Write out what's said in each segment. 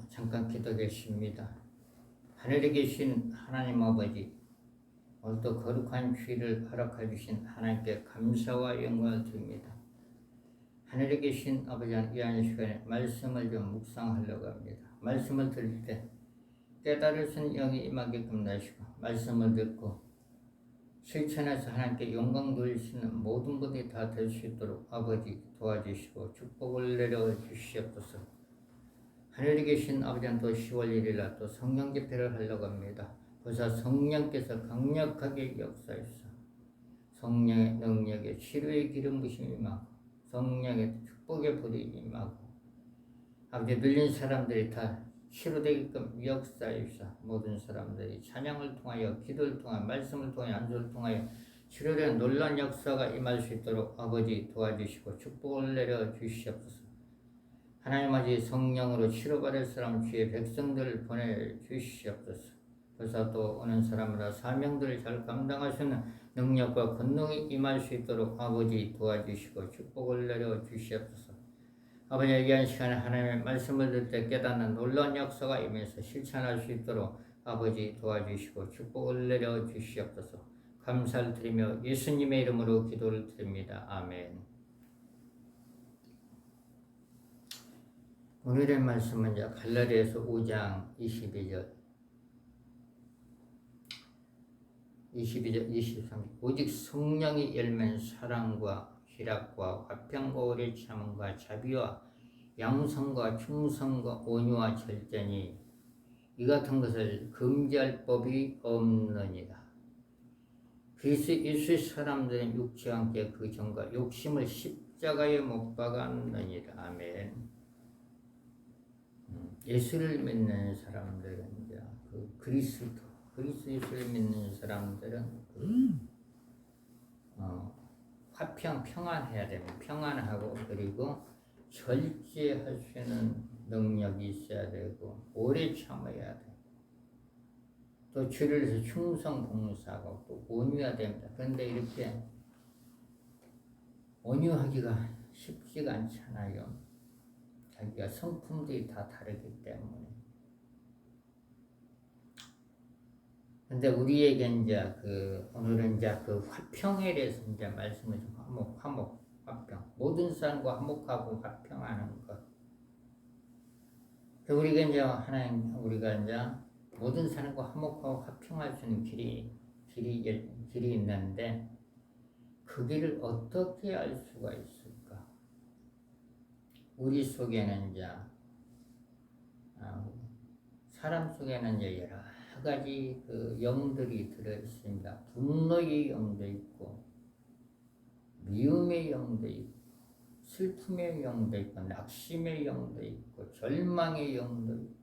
잠깐 기도하겠습니다. 하늘에 계신 하나님 아버지, 오늘도 거룩한 주일을 허락해 주신 하나님께 감사와 영광을 드립니다. 하늘에 계신 아버지, 이 시간에 말씀을 좀 묵상하려고 합니다. 말씀을 들을 때 깨달을 수 있는 영이 임하게끔 하시고, 말씀을 듣고 실천해서 하나님께 영광 돌릴 수 있는 모든 분들이 다 될 수 있도록 아버지 도와주시고 축복을 내려 주시옵소서. 하늘에 계신 아버지는 또 10월 1일 또 성령 집회를 하려고 합니다. 보사 성령께서 강력하게 역사하셔서 성령의 능력에 치료의 기름 부심이 임하고 성령의 축복의 불이 임하고 아버지 눌린 사람들이 다 치료되게끔 역사하셔서 모든 사람들이 찬양을 통하여 기도를 통하여 말씀을 통하여 안수를 통하여 치료되는 놀라운 역사가 임할 수 있도록 아버지 도와주시고 축복을 내려 주시옵소서. 하나님 아버지 성령으로 치료받을 사람 주의 백성들을 보내주시옵소서. 그래서 또 오는 사람마다 사명들을 잘 감당할 수 있는 능력과 권능이 임할 수 있도록 아버지 도와주시고 축복을 내려 주시옵소서. 아버지 얘기한 시간에 하나님의 말씀을 들을 때 깨닫는 놀라운 역사가 임해서 실천할 수 있도록 아버지 도와주시고 축복을 내려 주시옵소서. 감사를 드리며 예수님의 이름으로 기도를 드립니다. 아멘. 오늘의 말씀은 갈라디아서 5장 22절 23절 오직 성령이 열면 사랑과 희락과 화평과 오래 참음과 자비와 양성과 충성과 온유와 절제니 이 같은 것을 금지할 법이 없느니라. 그리스도 예수의 사람들은 육체와 함께 그 정과 욕심을 십자가에 못 박았느니라. 아멘. 예수를 믿는 사람들은 이제 그리스도 예수를 믿는 사람들은 평안해야 됩니다. 평안하고 그리고 절제할 수 있는 능력이 있어야 되고 오래 참아야 돼. 또 주를 위해서 충성 봉사하고 또 온유해야 됩니다. 그런데 이렇게 온유하기가 쉽지가 않잖아요. 자기가 성품들이 다 다르기 때문에. 근데 우리에게 오늘은 화평에 대해서 말씀을 좀 화평. 모든 사람과 화목하고 화평하는 것. 우리가 모든 사람과 화목하고 화평할 수 있는 길이 있는데 그 길을 어떻게 알 수가 있을까? 우리 속에는 사람 속에는 여러 가지 영들이 들어 있습니다. 분노의 영도 있고, 미움의 영도 있고, 슬픔의 영도 있고, 낙심의 영도 있고, 절망의 영도 있고,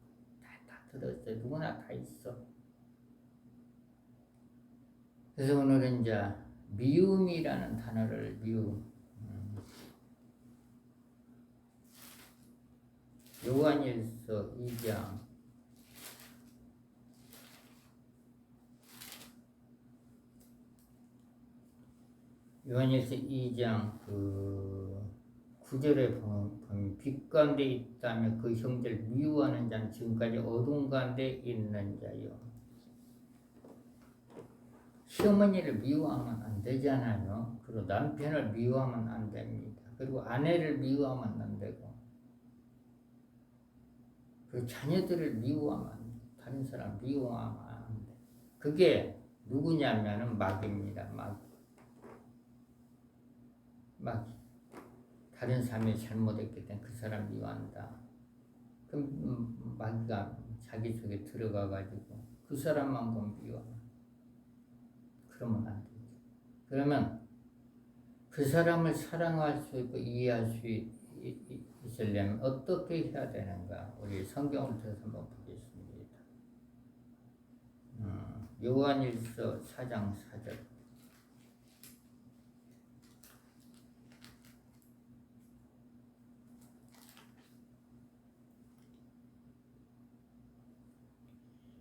다 들어 있어요. 누구나 다 있어. 그래서 오늘은 미움이라는 단어를 요한일서 2장 요한일서 2장 9절에 보면 빛 가운데 있다면 그 형제를 미워하는 자는 지금까지 어두운 가운데 있는 자요. 시어머니를 미워하면 안 되잖아요. 그리고 남편을 미워하면 안 됩니다. 그리고 아내를 미워하면 안 되고 그 자녀들을 미워하면 다른 사람 미워하면 안 돼. 그게 누구냐면은 마귀입니다. 마귀. 다른 사람이 잘못했기 때문에 그 사람 미워한다. 그럼 마귀가 자기 속에 들어가가지고 그 사람만 보면 미워해. 그러면 안 되죠. 그러면 그 사람을 사랑할 수 있고 이해할 수 있으려면 어떻게 해야 되는가? 우리 성경을 통해서 한번 보겠습니다. 요한일서 4장 4절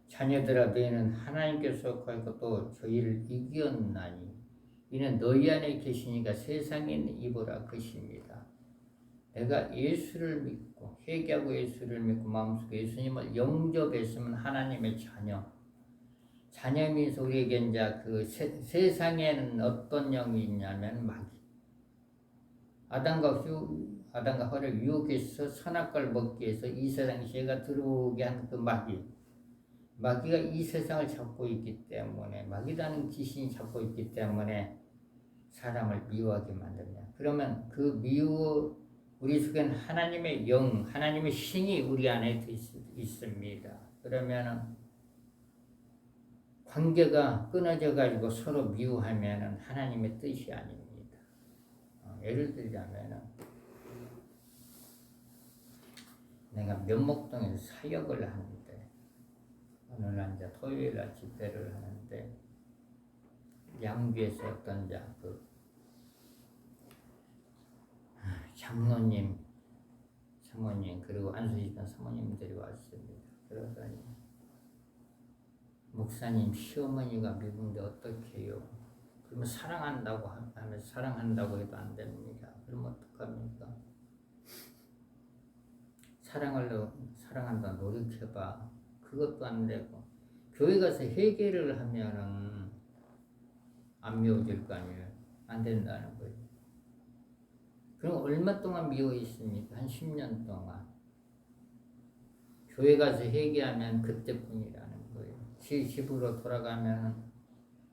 자녀들아 너희는 하나님께 속하였고 또 저희를 이겼나니 이는 너희 안에 계시니까 세상에 있는 이보라 것입니다. 내가 예수를 믿고 회개하고 예수를 믿고 마음속에 예수님을 영접했으면 하나님의 자녀이면서 우리에게 이제 그 세상에는 어떤 영이 있냐면 마귀. 아담과 하와를 유혹해서 선악과를 먹기 위해서 이 세상에 죄가 들어오게 한 그 마귀가 이 세상을 잡고 있기 때문에, 마귀라는 귀신이 잡고 있기 때문에 사람을 미워하게 만듭니다. 그러면 그 우리 속에는 하나님의 영, 하나님의 신이 우리 안에 있습니다. 그러면 관계가 끊어져 가지고 서로 미워하면 하나님의 뜻이 아닙니다. 예를 들자면 내가 면목동에서 사역을 하는데 어느 날 이제 토요일 날 집회를 하는데 양주에서 어떤 장로님, 사모님 그리고 안수집단 사모님들이 왔습니다. 그러더니 목사님 시어머니가 미군데 어떻게 해요? 그러면 사랑한다고 하면 사랑한다고 해도 안 됩니다. 그럼 어떡합니까? 사랑한다 노력해봐. 그것도 안 되고 교회 가서 회개를 하면은 안 미워질 거 아니에요. 안 된다는 거예요. 그럼 얼마 동안 미워 있습니까? 한 10년 동안. 교회 가서 회개하면 그때뿐이라는 거예요. 집으로 돌아가면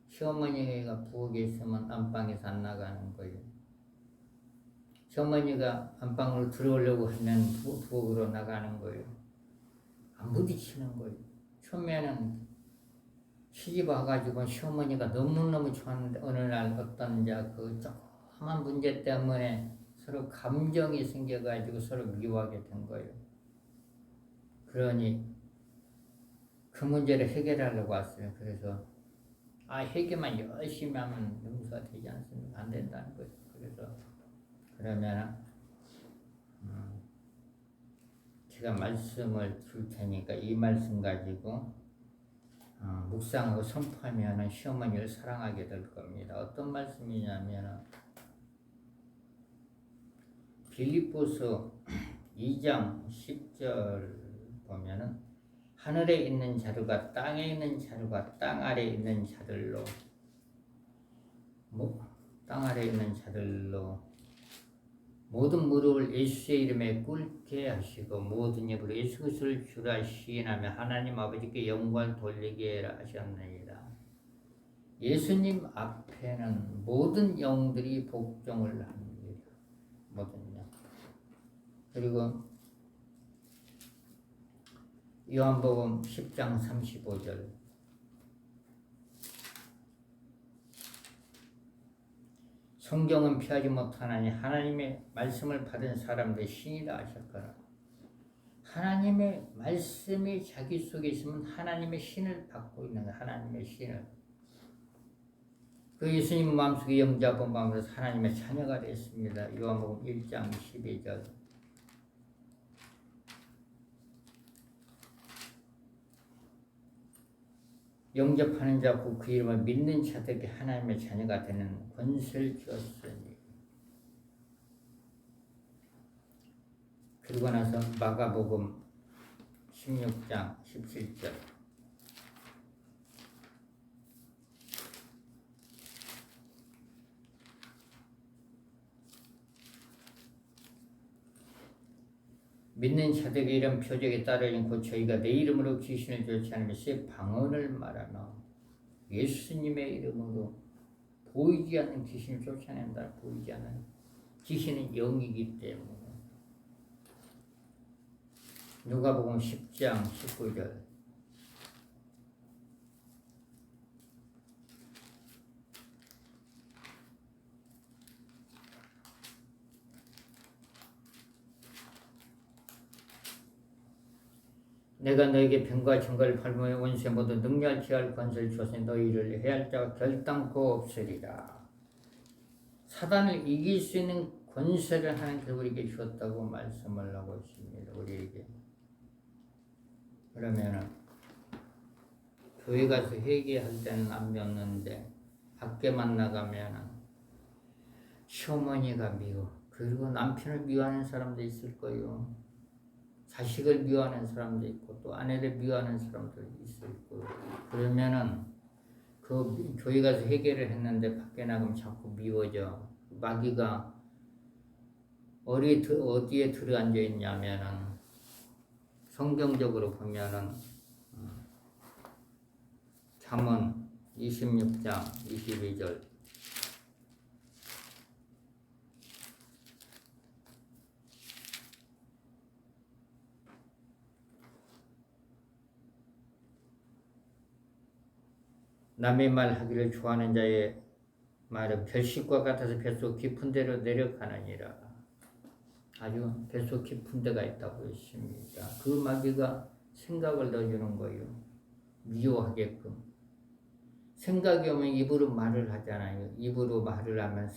시어머니가 부엌에 있으면 안방에서 안 나가는 거예요. 시어머니가 안방으로 들어오려고 하면 부엌으로 나가는 거예요. 안 부딪히는 거예요. 처음에는 시집 와가지고 시어머니가 너무너무 좋았는데 어느 날 어떤 그 조그만 문제 때문에 서로 감정이 생겨가지고 서로 미워하게 된 거예요. 그러니 그 문제를 해결하려고 왔어요. 그래서 해결만 열심히 하면 용서가 되지 않습니까? 안 된다는 거예요. 그래서 그러면 제가 말씀을 줄 테니까 이 말씀 가지고 묵상하고 선포하면 시어머니를 사랑하게 될 겁니다. 어떤 말씀이냐면 빌립보서 2장 10절 보면은 하늘에 있는 자들과 땅에 있는 자들과 땅 아래 있는 자들로 땅 아래 있는 자들로 모든 무릎을 예수의 이름에 꿇게 하시고 모든 입으로 예수 그리스도를 주라 시인하며 하나님 아버지께 영광을 돌리게 하셨느니라. 예수님 앞에는 모든 영들이 복종을 합니다. 모든 영. 그리고 요한복음 10장 35절 성경은 피하지 못하나니 하나님의 말씀을 받은 사람들의 신이라 하셨거나 하나님의 말씀이 자기 속에 있으면 하나님의 신을 받고 있는 거예요. 하나님의 신을. 그 예수님 마음속에 영접한 마음으로 하나님의 자녀가 됐습니다. 요한복음 1장 12절 영접하는 자 곧 그 이름을 믿는 자들에게 하나님의 자녀가 되는 권세를 주었으니. 그리고 나서 마가복음 16장 17절 믿는 자들에게 이런 표적에 따르니 곧 저희가 내 이름으로 귀신을 쫓아내며 새 방언을 말하며 예수님의 이름으로 보이지 않는 귀신을 쫓아낸다. 보이지 않는 귀신은 영이기 때문에. 누가복음 10장 19절 내가 너에게 병과 증거를 팔므에 원수의 모든 능력을 취할 권세를 주었으니 너희를 해할 자가 결단코 없으리라. 사단을 이길 수 있는 권세를 하나님께서 우리에게 주었다고 말씀을 하고 있습니다. 우리에게. 그러면 교회 가서 회개할 때는 안 배웠는데 밖에만 나가면 시어머니가 미워. 그리고 남편을 미워하는 사람도 있을 거예요. 자식을 미워하는 사람도 있고 또 아내를 미워하는 사람도 있을 거예요. 그러면은 그 교회 가서 해결을 했는데 밖에 나가면 자꾸 미워져. 마귀가 어디에 들어앉아 있냐면은 성경적으로 보면은 잠언 26장 22절 남의 말 하기를 좋아하는 자의 말은 별식과 같아서 뱃속 깊은 데로 내려가느니라. 아주 뱃속 깊은 데가 있다고 했습니다. 그 마귀가 생각을 넣어주는 거예요. 미워하게끔. 생각이 오면 입으로 말을 하잖아요. 입으로 말을 하면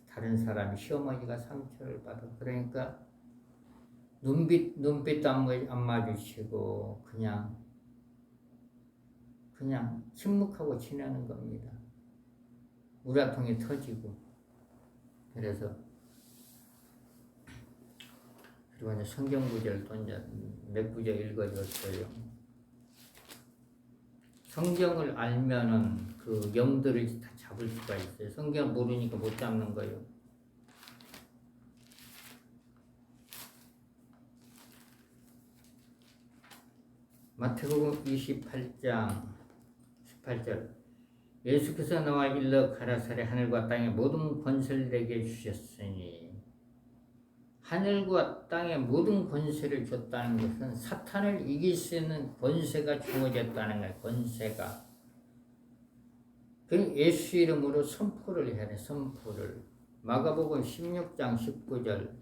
다른 사람이 시어머니가 상처를 받아. 그러니까 눈빛도 안 마주치고 그냥 침묵하고 지내는 겁니다. 우라통이 터지고. 그래서 그리고 이제 성경 구절 또 이제 몇 구절 읽어줬어요. 성경을 알면은 그 영들을 다 잡을 수가 있어요. 성경을 모르니까 못 잡는 거예요. 마태복음 28장 18절 예수께서 너와 일러 가라사대 하늘과 땅의 모든 권세를 내게 주셨으니 하늘과 땅의 모든 권세를 줬다는 것은 사탄을 이길 수 있는 권세가 주어졌다는 거예요. 권세가. 그 예수 이름으로 선포를 해야 돼. 선포를. 마가복음 16장 19절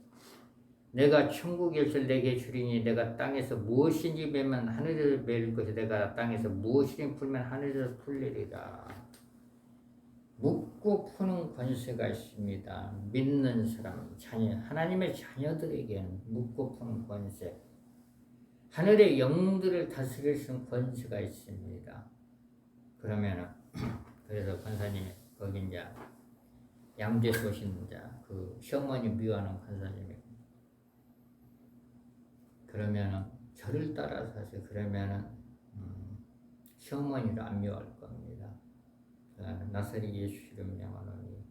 내가 천국 열쇠를 내게 주리니 내가 땅에서 무엇인지 매면 하늘에서 매일 것이 내가 땅에서 무엇인지 풀면 하늘에서 풀리리라. 묻고 푸는 권세가 있습니다. 믿는 사람, 자녀, 하나님의 자녀들에게는 묻고 푸는 권세. 하늘의 영들을 다스릴 수 있는 권세가 있습니다. 그러면은 그래서 권사님이 거기 이제 양재소 오신 자, 그 시어머니 미워하는 권사님이 그러면은 저를 따라서 하세요. 그러면은 시어머니를 안 미워할 겁니다. 나사렛 예수 이름 명하노니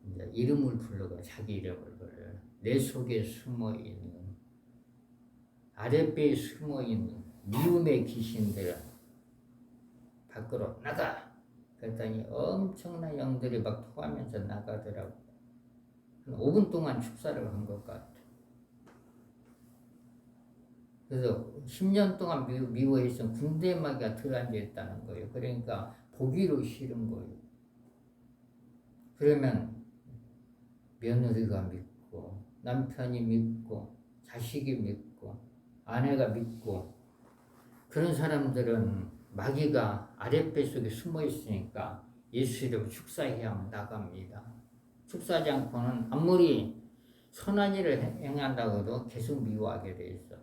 이제 이름을 불러가 자기 이름을 불러요. 내 속에 숨어 있는 아랫배에 숨어 있는 미움의 귀신들은 밖으로 나가. 그랬더니 엄청난 영들이 막 토하면서 나가더라고. 한 5분 동안 축사를 한 것 같아. 그래서 10년 동안 미워했던 군대 마귀가 들어앉아 있다는 거예요. 그러니까 보기로 싫은 거예요. 그러면 며느리가 믿고 남편이 믿고 자식이 믿고 아내가 믿고 그런 사람들은 마귀가 아랫배 속에 숨어 있으니까 예수 이름으로 축사해야 하면 나갑니다. 축사하지 않고는 아무리 선한 일을 행한다고 해도 계속 미워하게 돼 있어.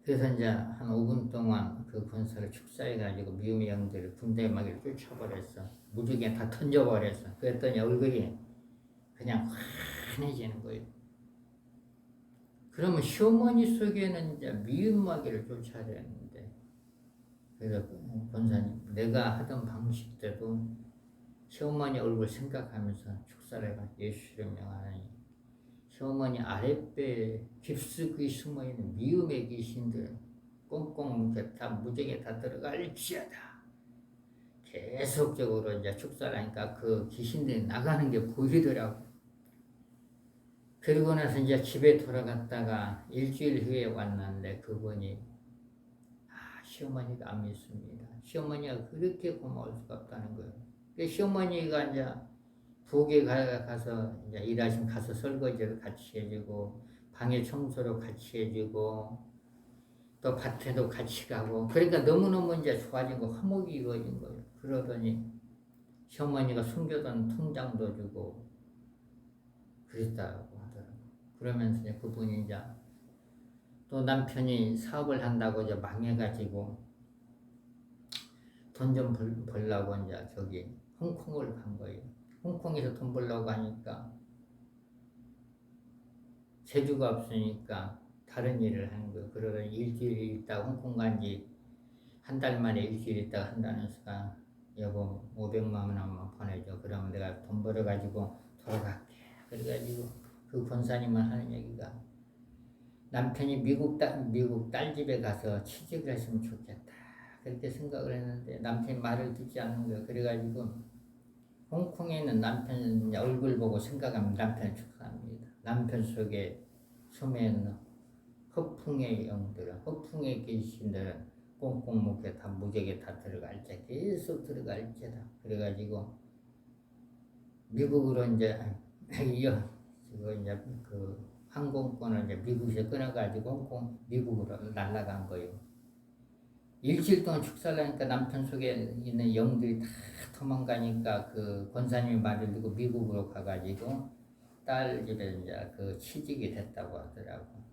그래서 이제 한 5분 동안 그 권사를 축사해가지고 미움의 영들을 군대 마귀를 쫓아버렸어. 무지개 다 던져버렸어. 그랬더니 얼굴이 그냥 환해지는 거예요. 그러면 시어머니 속에는 이제 미움 마귀를 쫓아야 되는데, 그래서 권사님, 내가 하던 방식대로 시어머니 얼굴 생각하면서 축사를 해가 예수를 명하니 시어머니 아랫배에 깊숙이 숨어있는 미움의 귀신들 꽁꽁 다 무적에 다 들어갈지어다. 계속적으로 이제 축사를 하니까 그 귀신들이 나가는 게 보이더라고. 그리고 나서 이제 집에 돌아갔다가 일주일 후에 왔는데 그분이 시어머니가 안 믿습니다. 시어머니가 그렇게 고마울 수가 없다는 거예요. 시어머니가 이제 부엌에 가서 이제 일하시면 가서 설거지를 같이 해주고 방에 청소를 같이 해주고 또 밭에도 같이 가고 그러니까 너무너무 이제 좋아진 거 화목이 이루어진 거예요. 그러더니 시어머니가 숨겨둔 통장도 주고 그랬다고 하더라고요. 그러면서 이제 그분이 이제 또 남편이 사업을 한다고 이제 망해가지고 돈 좀 벌라고 이제 저기 홍콩을 간 거예요. 홍콩에서 돈 벌려고 하니까 재주가 없으니까 다른 일을 하는 거예요. 그러더니 일주일 있다가 홍콩 간지 한 달 만에 일주일 있다가 한다는 수가 여보 500만 원만 보내줘. 그러면 내가 돈 벌어가지고 돌아갈게. 그래가지고 그 권사님은 하는 얘기가 남편이 미국 딸 집에 가서 취직을 했으면 좋겠다. 그렇게 생각을 했는데 남편이 말을 듣지 않는 거예요. 그래가지고 홍콩에 있는 남편 얼굴 보고 생각하면 남편을 축하합니다. 남편 속에 숨어 있는 허풍의 영들은, 허풍의 귀신들은 꽁꽁 묶여 다 무적에 다 들어갈지, 계속 들어갈지다. 그래가지고 미국으로 이제 그 항공권을 이제 미국에서 끊어가지고 홍콩 미국으로 날아간 거예요. 일주일 동안 축사를 하니까 남편 속에 있는 영들이 다 도망가니까 그 권사님이 말을 듣고 미국으로 가가지고 딸 집에 이제 그 취직이 됐다고 하더라고.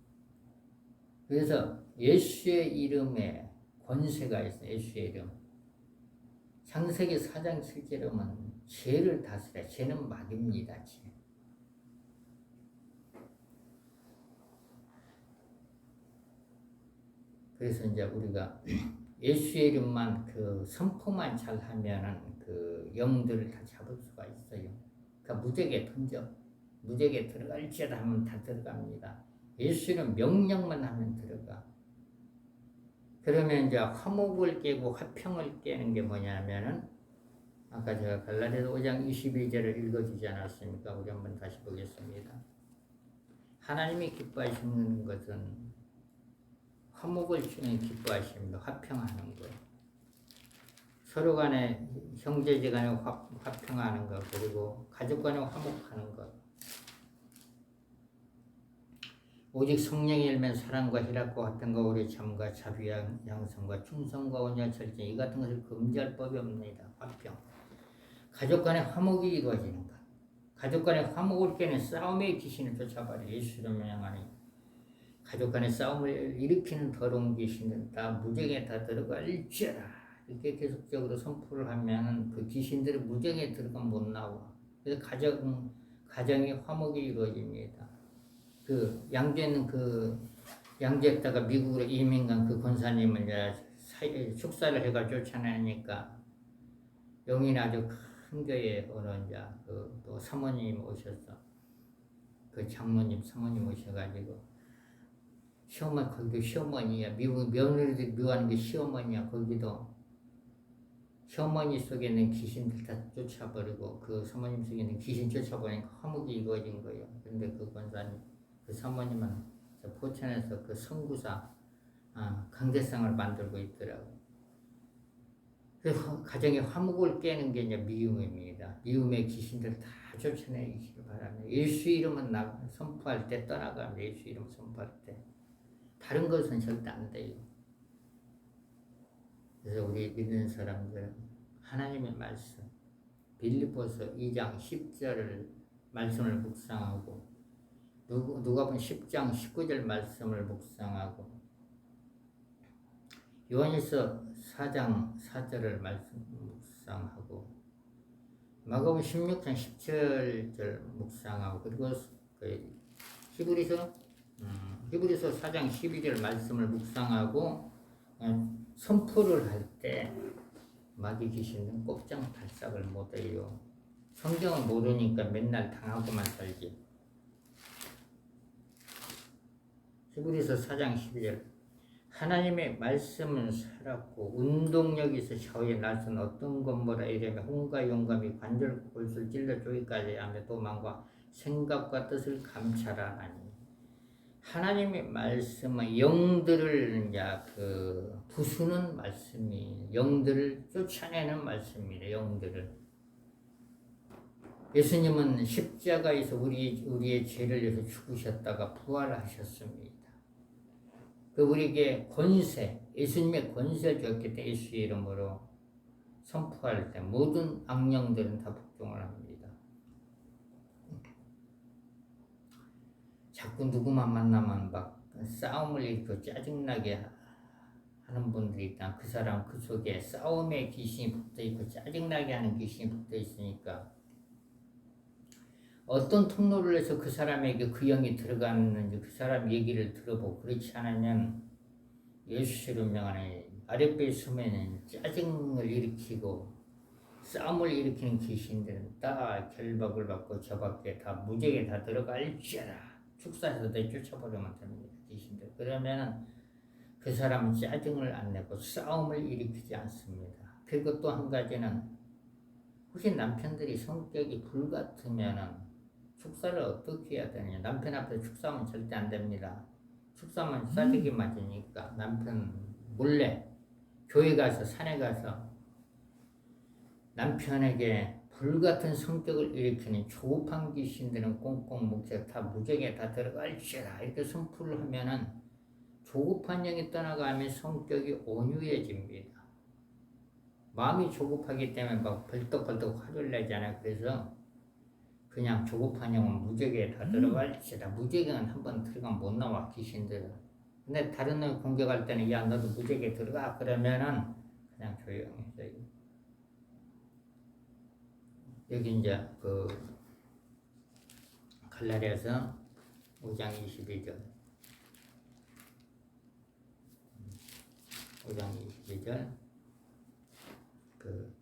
그래서 예수의 이름에 권세가 있어요. 예수의 이름. 창세기 4장 7절에 보면 죄를 다스려. 죄는 막입니다. 죄. 그래서 이제 우리가 예수의 이름만 그 선포만 잘 하면은 그 영들을 다 잡을 수가 있어요. 그러니까 무적에 던져. 무적에 들어갈지어다 하면 다 들어갑니다. 예수는 명령만 하면 들어가. 그러면 이제 화목을 깨고 화평을 깨는 게 뭐냐면은 아까 제가 갈라디아서 5장 22절을 읽어주지 않았습니까? 우리 한번 다시 보겠습니다. 하나님이 기뻐하시는 것은 화목을 주는 기뻐하십니다. 화평하는 것. 서로 간에 형제지 간에 화평하는 것, 그리고 가족 간에 화목하는 것. 오직 성령이 일면 사랑과 희락과 화평과 오래 참과 자비와 양성과 충성과 온유와 절제 이 같은 것을 금지할 법이 없습니다. 화평. 가족 간에 화목이 이루어지는 것. 가족 간에 화목을 깨는 싸움의 귀신을 쫓아버려. 예수를 명하니 가족 간에 싸움을 일으키는 더러운 귀신들 다 무정에 다 들어갈지어다. 이렇게 계속적으로 선포를 하면 그 귀신들이 무정에 들어가면 못 나와. 그래서 가정이 화목이 이루어집니다. 그 양주에는 그 양주에다가 미국으로 이민 간 그 권사님을 이제 축사를 해가 쫓아내니까 용인에 아주 큰 교회 어느 이제 또 사모님 오셨어. 그 장모님 사모님 오셔가지고 시어머니 거기도 시어머니야. 미국 며느리들이 미워하는 게 시어머니야. 거기도 시어머니 속에 있는 귀신들 다 쫓아버리고 그 사모님 속에 있는 귀신 쫓아버리니까 화목이 이루어진 거예요. 근데 그 권사님 그 사모님은 포천에서 그 선구사 강대상을 만들고 있더라고. 그래서 가정의 화목을 깨는 게 이제 미움입니다. 미움의 귀신들 다 쫓아내기를 바랍니다. 예수 이름은 선포할 때 떠나갑니다. 예수 이름 선포할 때. 다른 것은 절대 안 돼요. 그래서 우리 믿는 사람들은 하나님의 말씀, 빌립보서 2장 10절을 말씀을 묵상하고 누가복음 10장 19절 말씀을 묵상하고 요한일서 4장 4절을 말씀 묵상하고 마가복음 16장 17절 묵상하고 그리고 히브리서 4장 12절 말씀을 묵상하고 선포를 할 때 마귀 귀신은 꼼짝 발작을 못해요. 성경을 모르니까 맨날 당하고만 살지. 히브리서 4장 12절 하나님의 말씀은 살았고 운동력이 있어 샤오의 날선 어떤 것보다 이르며 혼과 영감이 관절 골수를 찔러 쪼기까지 하며 도망과 생각과 뜻을 감찰하나니 하나님의 말씀은 영들을 이제 부수는 말씀이 영들을 쫓아내는 말씀이래. 영들을 예수님은 십자가에서 우리의 죄를 위해서 죽으셨다가 부활하셨습니다. 그 우리에게 권세, 예수님의 권세를 줬기 때문에 예수의 이름으로 선포할 때 모든 악령들은 다 복종을 합니다. 자꾸 누구만 만나면 막 싸움을 일으켜 짜증나게 하는 분들이 있다. 그 사람 그 속에 싸움의 귀신이 붙어 있고 짜증나게 하는 귀신이 붙어 있으니까 어떤 통로를 해서 그 사람에게 그 영이 들어갔는지 그 사람 얘기를 들어보고 그렇지 않으면 예수를 명하는 아랫배 수면은 짜증을 일으키고 싸움을 일으키는 귀신들은 다 결박을 받고 저 밖에 다 무지개 다 들어갈지어다 축사에서 내쫓아버리면 됩니다. 귀신들. 그러면은 그 사람은 짜증을 안 내고 싸움을 일으키지 않습니다. 그리고 또 한 가지는 혹시 남편들이 성격이 불같으면은 축사를 어떻게 해야 되느냐. 남편 앞에 축사하면 절대 안 됩니다. 축사하면 싸대기 맞으니까 남편 몰래 교회 가서 산에 가서 남편에게 불같은 성격을 일으키는 조급한 귀신들은 꽁꽁 묶여 다 무적에 다 들어갈지라 이렇게 선포를 하면은 조급한 영이 떠나가면 성격이 온유해집니다. 마음이 조급하기 때문에 막 벌떡벌떡 화를 내잖아요. 그래서 그냥 조급한 영은 무적에 다 들어갈지라. 무적에는 한번 들어가면 못 나와 귀신들은. 근데 다른 놈 공격할 때는 야 너도 무적에 들어가 그러면은 그냥 조용해져요. 여기 이제 그 갈라디아서 5장 22절 5장 22절 그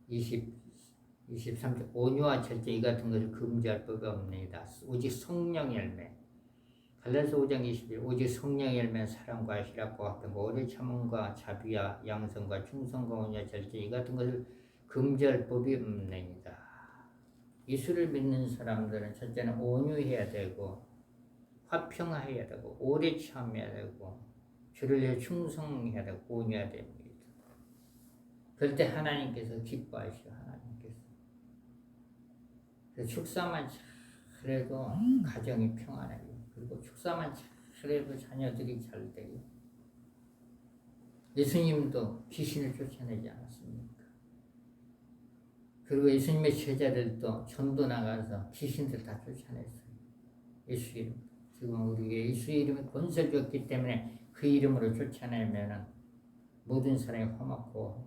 23절 온유와 절제 이 같은 것을 금지할 법이 없습니다. 오직 성령 열매 갈라디아서 5장 22절 오직 성령 열매 사랑과 희락과 화평과 오래 참음과 자비와 양성과 충성과 온유와 절제 이 같은 것을 금지할 법이 없습니다. 예수를 믿는 사람들은 첫째는 온유해야 되고 화평해야 되고 오래 참아야 되고 주를 위해 충성해야 되고 온유해야 됩니다. 그럴 때 하나님께서 기뻐하시오. 하나님께서 그래서 축사만 잘해도 가정이 평안해요. 그리고 축사만 잘해도 자녀들이 잘 돼요. 예수님도 귀신을 쫓아내지 않았습니까? 그리고 예수님의 제자들도 전도 나가서 귀신들 다 쫓아냈어요. 예수 이름. 지금 우리에게 예수 이름에 권세를 줬기 때문에 그 이름으로 쫓아내면 모든 사람이 화목하고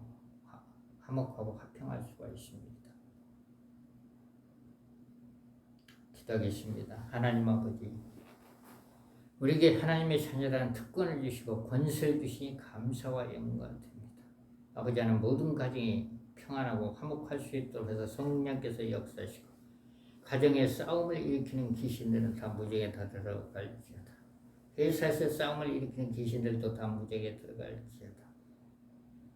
화평할 수가 있습니다. 기도하겠습니다. 하나님 아버지, 우리에게 하나님의 자녀라는 특권을 주시고 권세를 주시니 감사와 영광을 드립니다. 아버지 하나님 모든 가정이 평안하고 화목할 수 있도록 해서 성령께서 역사하시고 가정에 싸움을 일으키는 귀신들은 다 무적에 다 들어갈지어다. 회사에서 싸움을 일으키는 귀신들도 다 무적에 들어갈지어다.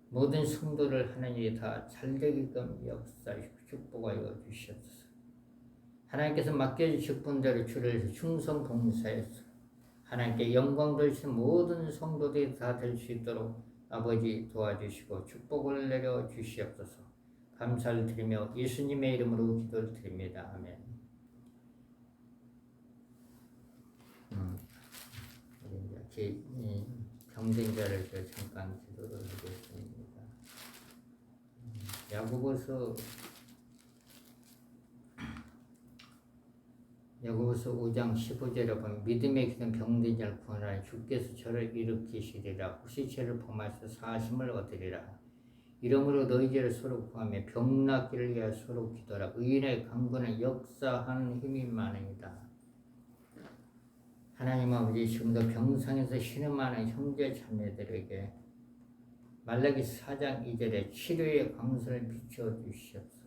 모든 성도를 하나님이 다 잘되게끔 역사하시고 축복하여 주시옵소서. 하나님께서 맡겨주신 분대로 주를 충성 봉사해서 하나님께 영광 돌리신 모든 성도들이 다 될 수 있도록 아버지 도와주시고 축복을 내려 주시옵소서. 감사를 드리며 예수님의 이름으로 기도를 드립니다. 아멘. 이제 병든 자를 잠깐 기도를 하겠습니다. 야고보서 5장 15절에 보면 믿음의 기도는 병든 자를 구원하니 주께서 저를 일으키시리라. 혹시 죄를 범하여서 사심을 얻으리라. 이러므로 너희 죄를 서로 구하며 병 낫기를 위하여 서로 기도하라. 의인의 강구는 역사하는 힘이 많으니라. 하나님 아버지, 지금도 병상에서 신음하는 형제 자매들에게 말라기 4장 2절에 치료의 광선을 비춰주시옵소서.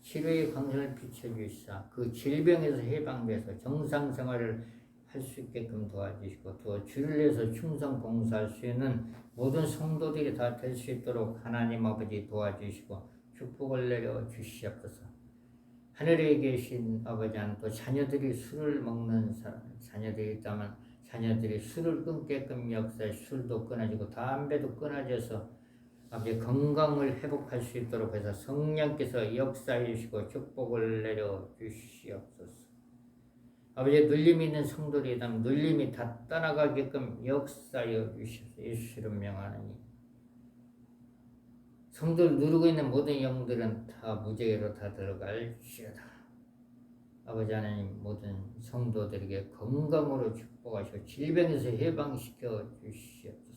치료의 광선을 비춰주시사 그 질병에서 해방돼서 정상생활을 할 수 있게끔 도와주시고 또 주를 위해서 충성 봉사할 수 있는 모든 성도들이 다 될 수 있도록 하나님 아버지 도와주시고 축복을 내려 주시옵소서. 하늘에 계신 아버지 하나님, 또 자녀들이 술을 먹는 자녀들이 있다면 자녀들이 술을 끊게끔 역사해 술도 끊어지고 담배도 끊어져서 아버지 건강을 회복할 수 있도록 해서 성령께서 역사해 주시고 축복을 내려 주시옵소서. 아버지 눌림이 있는 성도들이 있다면 눌림이 다 떠나가게끔 역사해 주시옵소서. 예수 이름 명하노니 성도를 누르고 있는 모든 영들은 다 무죄로 다 들어갈지어다. 아버지 하나님 모든 성도들에게 건강으로 축복하시고 질병에서 해방시켜 주시옵소서.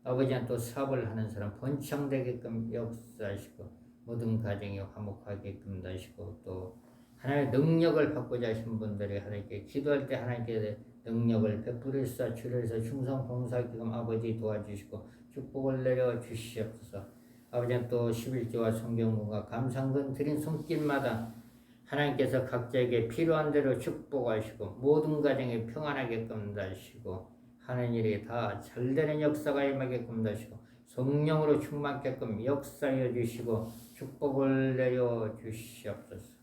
아버지는 또 사업을 하는 사람 번창되게끔 역사하시고 모든 가정이 화목하게끔 하시고 또 하나님의 능력을 받고자 하신 분들이 하나님께 기도할 때 하나님께 능력을 베풀으사 주려서 충성 봉사하게끔 아버지 도와주시고 축복을 내려 주시옵소서. 아버지는 또 11조와 성경문과 감상금 드린 손길마다 하나님께서 각자에게 필요한 대로 축복하시고 모든 가정이 평안하게끔 하시고 하는 일이 다 잘되는 역사가 임하게끔 하시고 성령으로 충만하게끔 역사해 주시고 축복을 내려 주시옵소서.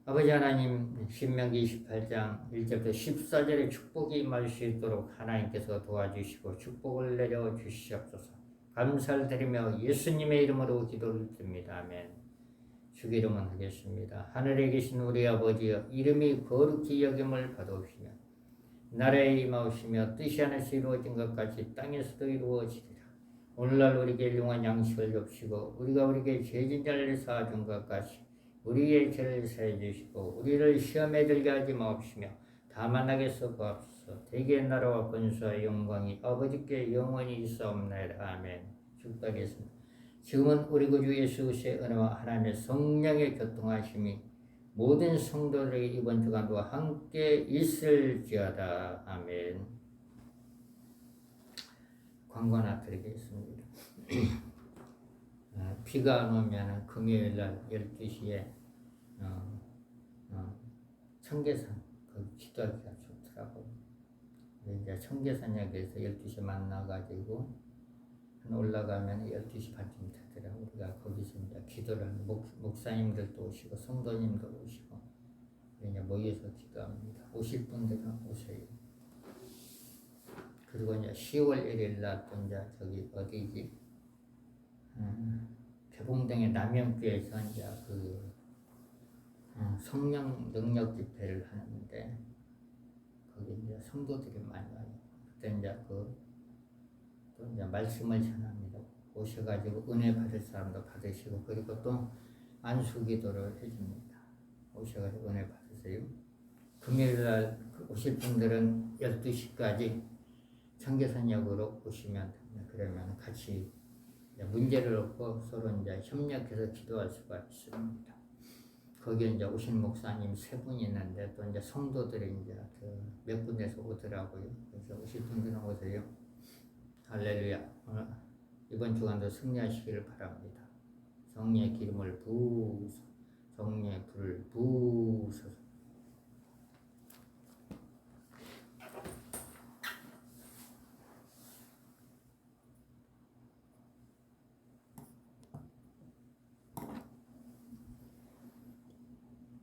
아버지 하나님, 신명기 28장 1절부터 14절의 축복이 임할 수 있도록 하나님께서 도와주시고 축복을 내려 주시옵소서. 감사를 드리며 예수님의 이름으로 기도를 드립니다. 아멘. 주기도문 하겠습니다. 하늘에 계신 우리 아버지여, 이름이 거룩히 여김을 받아오시며 나라에 임하오시며 뜻이 하늘에서 이루어진 것 같이 땅에서도 이루어지리라. 오늘날 우리에게 일용할 양식을 줍시고 우리가 우리에게 죄진 자를 사준 것 같이 우리의 죄를 사해 주시고 우리를 시험에 들게 하지 마옵시며 다만 하게서 구하옵소서. 대개의 나라와 권수와 영광이 아버지께 영원히 있사옵나이다. 아멘. 축복하겠습니다. 지금은 우리 구주 예수 그리스도의 은혜와 하나님의 성령의 교통하심이 모든 성도들에게 이번 주간도 함께 있을지어다. 아멘. 광고 하나 드리겠습니다. 비가 안 오면 금요일날 12시에 청계산 거기 기도하기가 좋더라고요. 이제 청계산역에서 12시에 만나가지고 올라가면 12시 반쯤 되더라고요. 우리가 거기서 이제 기도를 하는 목사님들도 오시고 성도님도 오시고 이제 모여서 기도합니다. 오실 분들은 오세요. 그리고 이제 10월 1일 날 또 이제 저기 어디지? 개봉동의 남영교에서 이제 그 성령 능력 집회를 하는데 거기 이제 성도들이 많이 와요. 그때 이제 또 이제 말씀을 전합니다. 오셔가지고 은혜 받을 사람도 받으시고 그리고 또 안수기도를 해줍니다. 오셔가지고 은혜 받으세요. 금요일날 오실 분들은 12시까지 청계산역으로 오시면 됩니다. 그러면 같이 문제를 얻고 서로 이제 협력해서 기도할 수가 있습니다. 거기에 이제 오신 목사님 3분이 있는데 또 이제 성도들이 이제 몇 군데서 오더라고요. 그래서 오실 분들은 오세요. 할렐루야. 이번 주간도 승리하시기를 바랍니다. 성령의 기름을 부으소. 성령의 불을 부으소서.